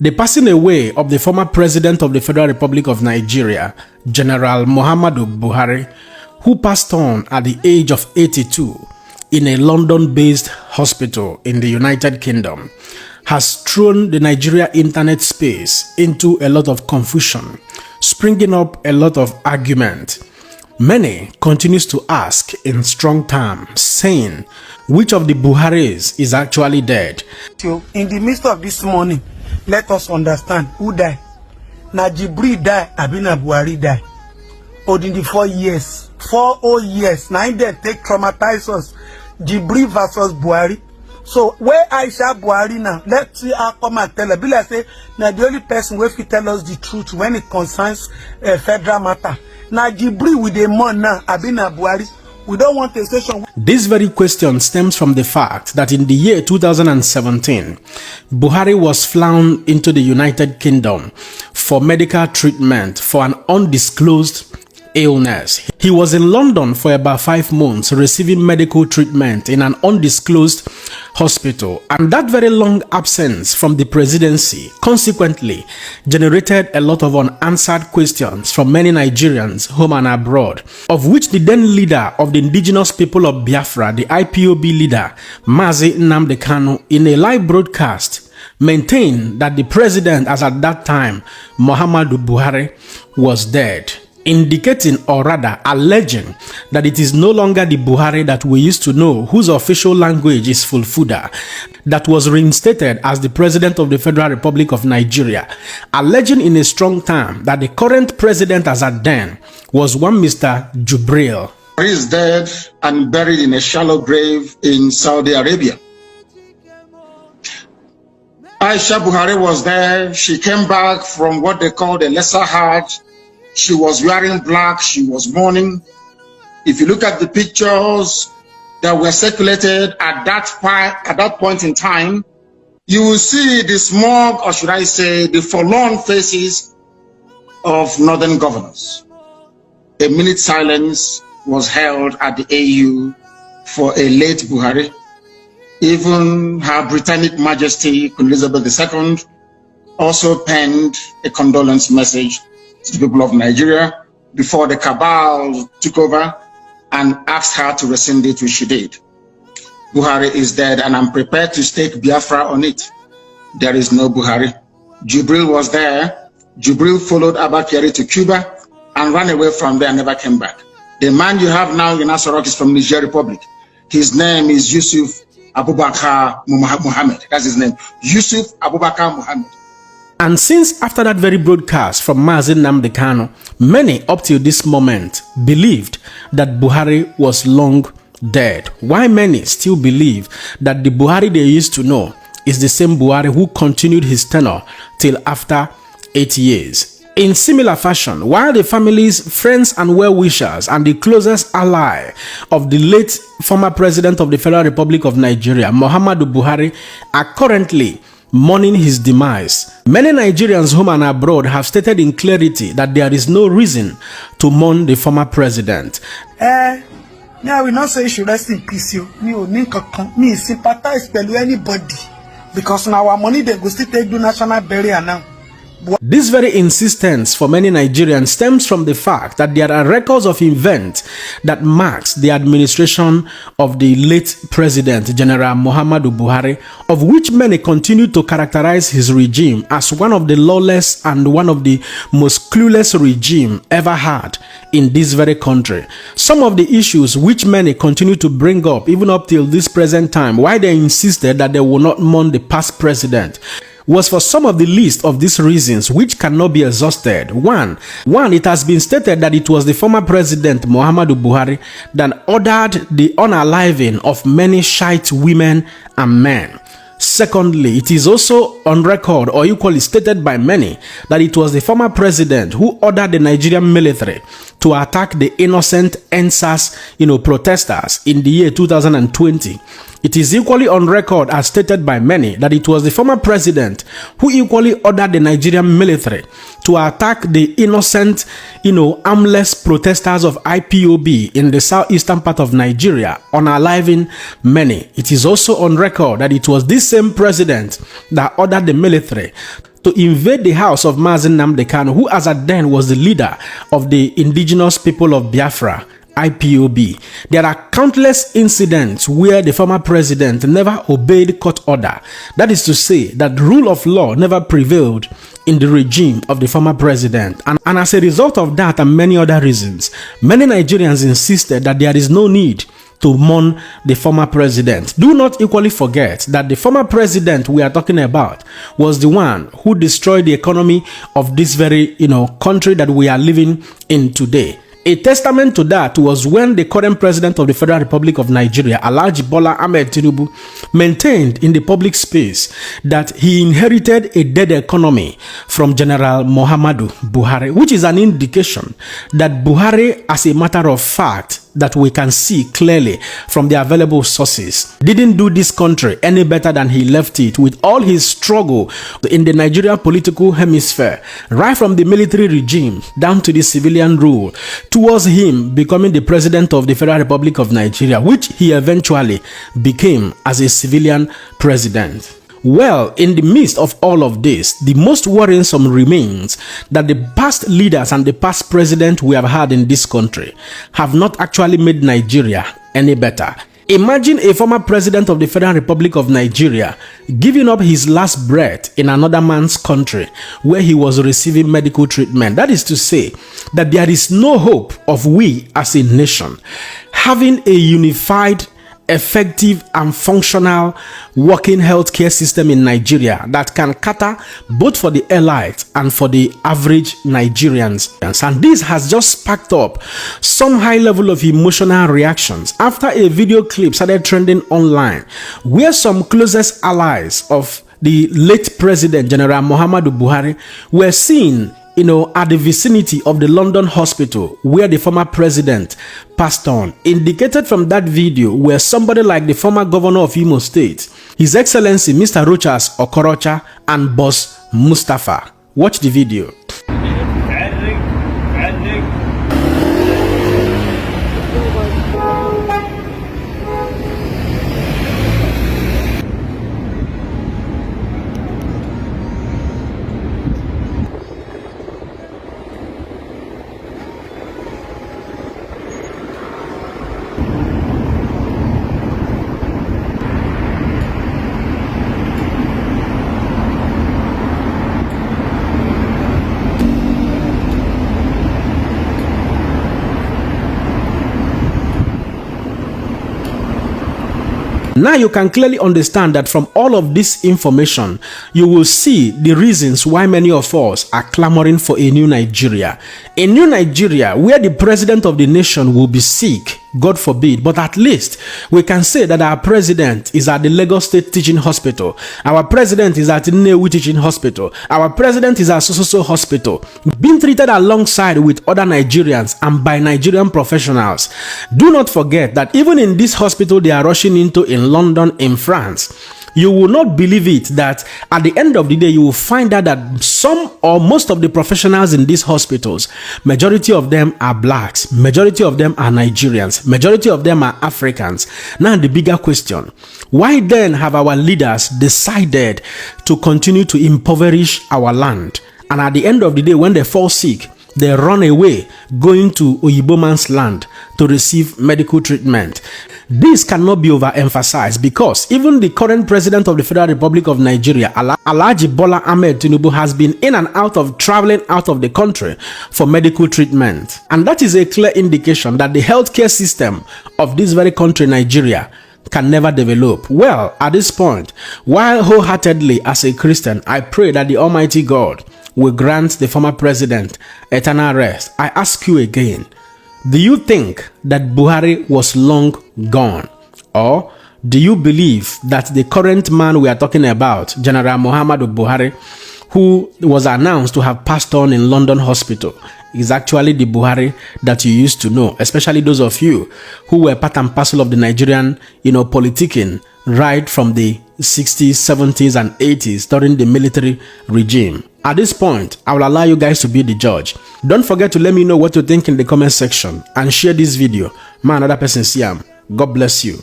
The passing away of the former president of the Federal Republic of Nigeria, General Mohammadu Buhari, who passed on at the age of 82 in a London-based hospital in the United Kingdom, has thrown the Nigeria internet space into a lot of confusion, springing up a lot of argument. Many continues to ask in strong terms, saying, which of the Buharis is actually dead? In the midst of this morning, let us understand who died. Na Jibril died, Abina Buhari died. Within the 4 years, 4 whole years, now they take traumatize us. Jibril versus Buhari. So where Aisha Buhari now, let's see her come and tell her. Be like say, now the only person who will tell us the truth when it concerns federal matter. Now Jibril with the man now, Abina Buhari. We don't want a session. This very question stems from the fact that in the year 2017, Buhari was flown into the United Kingdom for medical treatment for an undisclosed illness. He was in London for about 5 months receiving medical treatment in an undisclosed hospital, and that very long absence from the presidency consequently generated a lot of unanswered questions from many Nigerians home and abroad, of which the then leader of the indigenous people of Biafra, the IPOB leader Mazi Nnamdi Kanu, in a live broadcast maintained that the president as at that time, Mohammadu Buhari, was dead, indicating or rather alleging that it is no longer the Buhari that we used to know, whose official language is Fulfuda, that was reinstated as the president of the Federal Republic of Nigeria, alleging in a strong term that the current president as at then was one Mr. Jubril. He is dead and buried in a shallow grave in Saudi Arabia. Aisha Buhari was there. She came back from what they call the Lesser Hajj. She was wearing black, she was mourning. If you look at the pictures that were circulated at that point in time, you will see the smug, or should I say, the forlorn faces of northern governors. A minute silence was held at the AU for a late Buhari. Even Her Britannic Majesty Queen Elizabeth II also penned a condolence message to the people of Nigeria before the cabal took over and asked her to rescind it, which she did. Buhari is dead, and I'm prepared to stake Biafra on it. There is no Buhari. Jubril was there. Jubril followed Abba Kyari to Cuba and ran away from there and never came back. The man you have now in Asorok is from Niger Republic. His name is Yusuf Abubakar Muhammad. That's his name. Yusuf Abubakar Muhammad. And since after that very broadcast from Mazi Nnamdi Kanu, many up till this moment believed that Buhari was long dead. Why many still believe that the Buhari they used to know is the same Buhari who continued his tenure till after 8 years. In similar fashion, while the families, friends and well-wishers and the closest ally of the late former president of the Federal Republic of Nigeria, Mohammadu Buhari, are currently mourning his demise, many Nigerians home and abroad have stated in clarity that there is no reason to mourn the former president. Now we not say you should rest in peace. Me sympathize with anybody because now our money they go still take do national burial now. This very insistence for many Nigerians stems from the fact that there are records of events that marks the administration of the late President General Mohammadu Buhari, of which many continue to characterize his regime as one of the lawless and one of the most clueless regime ever had in this very country. Some of the issues which many continue to bring up even up till this present time, why they insisted that they will not mourn the past president, was for some of the list of these reasons which cannot be exhausted. One, it has been stated that it was the former president Mohammadu Buhari that ordered the unaliving of many Shiite women and men. Secondly, it is also on record or equally stated by many that it was the former president who ordered the Nigerian military to attack the innocent NSAS, protesters in the year 2020. It is equally on record as stated by many that it was the former president who equally ordered the Nigerian military to attack the innocent, armless protesters of IPOB in the southeastern part of Nigeria, unaliving many. It is also on record that it was this same president that ordered the military to invade the house of Mazi Nnamdi Kanu, who as at then was the leader of the indigenous people of Biafra, IPOB. There are countless incidents where the former president never obeyed court order. That is to say that rule of law never prevailed in the regime of the former president. And as a result of that and many other reasons, many Nigerians insisted that there is no need to mourn the former president. Do not equally forget that the former president we are talking about was the one who destroyed the economy of this very, country that we are living in today. A testament to that was when the current president of the Federal Republic of Nigeria, Alhaji Bola Ahmed Tinubu, maintained in the public space that he inherited a dead economy from General Mohammadu Buhari, which is an indication that Buhari, as a matter of fact, that we can see clearly from the available sources, didn't do this country any better than he left it with all his struggle in the Nigerian political hemisphere, right from the military regime down to the civilian rule, towards him becoming the president of the Federal Republic of Nigeria, which he eventually became as a civilian president. Well, in the midst of all of this, the most worrisome remains that the past leaders and the past president we have had in this country have not actually made Nigeria any better. Imagine a former president of the Federal Republic of Nigeria giving up his last breath in another man's country where he was receiving medical treatment. That is to say that there is no hope of we as a nation having a unified, effective and functional working healthcare system in Nigeria that can cater both for the elite and for the average Nigerians. And this has just sparked up some high level of emotional reactions after a video clip started trending online where some closest allies of the late president, General Mohammadu Buhari, were seen at the vicinity of the London hospital where the former president passed on. Indicated from that video where somebody like the former governor of Imo State, His Excellency Mr. Rochas Okorocha and Boss Mustafa. Watch the video. Now you can clearly understand that from all of this information, you will see the reasons why many of us are clamoring for a new Nigeria. A new Nigeria where the president of the nation will be sick, God forbid, but at least we can say that our president is at the Lagos State Teaching Hospital. Our president is at Nnewi Teaching Hospital. Our president is at So Hospital, being treated alongside with other Nigerians and by Nigerian professionals. Do not forget that even in this hospital they are rushing into in London, in France, you will not believe it that at the end of the day, you will find out that some or most of the professionals in these hospitals, majority of them are blacks, majority of them are Nigerians, majority of them are Africans. Now the bigger question, why then have our leaders decided to continue to impoverish our land? And at the end of the day, when they fall sick, they run away, going to Oyibo man's land to receive medical treatment. This cannot be overemphasized because even the current president of the Federal Republic of Nigeria, Alhaji Bola Ahmed Tinubu, has been in and out of traveling out of the country for medical treatment. And that is a clear indication that the healthcare system of this very country, Nigeria, can never develop. Well, at this point, while wholeheartedly as a Christian, I pray that the Almighty God will grant the former president eternal rest, I ask you again, do you think that Buhari was long gone? Or do you believe that the current man we are talking about, General Mohammadu Buhari, who was announced to have passed on in London hospital, is actually the Buhari that you used to know, especially those of you who were part and parcel of the Nigerian, politicking right from the 60s, 70s, and 80s during the military regime? At this point, I will allow you guys to be the judge. Don't forget to let me know what you think in the comment section and share this video. Man, another person see him. God bless you.